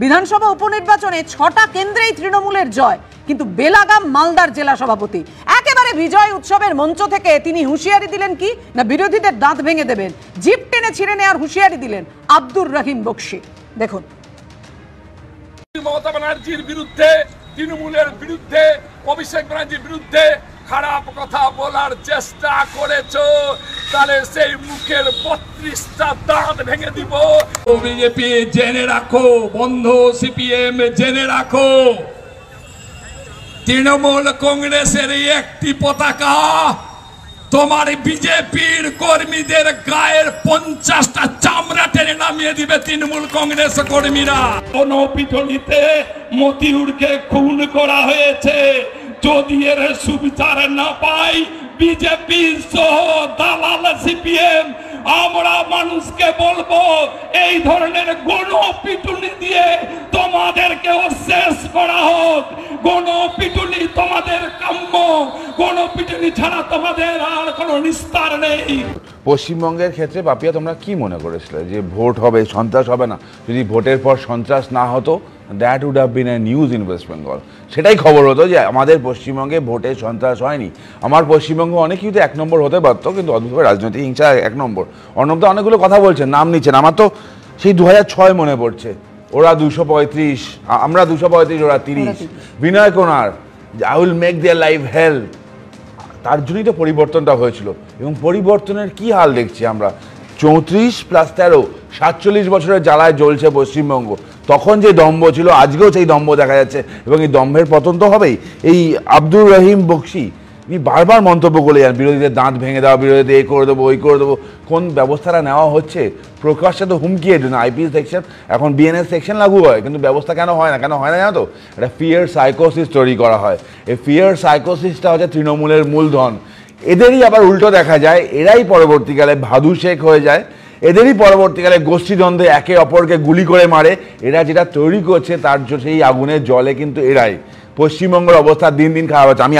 বিধানসভা উপনির্বাচনে 6টা কেন্দ্রেই তৃণমূলের জয়, কিন্তু বেলাগাম মালদার জেলা সভাপতি। একেবারে বিজয় উৎসবের মঞ্চ থেকে তিনি হুঁশিয়ারি দিলেন কি না বিরোধীদের দাঁত ভেঙে দেবেন, জিপ টেনে ছিঁড়ে নেওয়ার হুঁশিয়ারি দিলেন আব্দুর রহিম বক্সি। দেখুন, মমতা ব্যানার্জির বিরুদ্ধে, তৃণমূলের বিরুদ্ধে, অভিষেক ব্যানার্জির বিরুদ্ধে খারাপ কথা বলার চেষ্টা করেছো, তাহলে সেই মুখের 32টা দাঁত ভেঙে দিব। বিজেপি জেনে রাখো, বন্ধ সিপিএম জেনে রাখো, তৃণমূল কংগ্রেসের একটি পতাকা তোমার বিজেপির কর্মীদের গায়ের 50টা চামড়া টেনে নামিয়ে দিবে তৃণমূল কংগ্রেস কর্মীরা। গণপিটুনিতে মতিউরকে খুন করা হয়েছে, যদি এর সুবিচার না পাই বিজেপি সহ দালাল সিপিএম, আমরা মানুষকে বলবো এই ধরনের গণপিটুনি দিয়ে তোমাদেরকেও শেষ করা হোক। গণপিটুনি তোমাদের কাম্য, গণপিটুনি ছাড়া তোমাদের আর কোনো নিস্তার নেই। পশ্চিমবঙ্গের ক্ষেত্রে পাপিয়া তোমরা কি মনে করেছিলে যে ভোট হবে, সন্ত্রাস হবে না? যদি ভোটের পর সন্ত্রাস না হতো, that would have been a news in West Bengal. সেটাই খবর হতো যে আমাদের পশ্চিমবঙ্গে ভোটে সন্ত্রাস হয়নি। আমার পশ্চিমবঙ্গ অনেক কিছু 1 নম্বর হতে পারতো, কিন্তু অদ্ভুতভাবে রাজনৈতিক হিংসা 1 নম্বর। অর্ণবদা অনেকগুলো কথা বলছেন, নাম নিচ্ছেন। আমার তো সেই 2006 মনে পড়ছে, ওরা 235, আমরা 235, ওরা 30। Binoy Konar, I will make their life hell, তার জন্যই তো পরিবর্তনটা হয়েছিল। এবং পরিবর্তনের কি হাল দেখছি আমরা, 34 + 13, 47 বছরের জ্বালায় জ্বলছে পশ্চিমবঙ্গ। তখন যে দম্ভ ছিল, আজকেও সেই দম্ভ দেখা যাচ্ছে, এবং এই দম্ভের পতন তো হবেই। এই আব্দুর রহিম বক্সি উনি বারবার মন্তব্য করে যান, বিরোধীদের দাঁত ভেঙে দেওয়া, বিরোধীদের এই করে দেবো, ওই করে দেবো। কোন ব্যবস্থাটা নেওয়া হচ্ছে? প্রকাশ্যে তো হুমকিয়ে দেন, আইপিএস সেকশন, এখন বিএনএস সেকশন লাগু হয়, কিন্তু ব্যবস্থা কেন হয় না? কেন হয় না জানো তো? একটা ফিয়ার সাইকোসিস তৈরি করা হয়। এই ফিয়ার সাইকোসিসটা হচ্ছে তৃণমূলের মূলধন। এদেরই আবার উল্টো দেখা যায়, এরাই পরবর্তীকালে ভাদু শেখ হয়ে যায়, এদেরই পরবর্তীকালে গোষ্ঠীদ্বন্দ্বে একে অপরকে গুলি করে মারে। এরা যেটা তৈরি করছে তার সেই আগুনের জলে কিন্তু এরাই। পশ্চিমবঙ্গের অবস্থা দিন দিন খারাপ হচ্ছে। আমি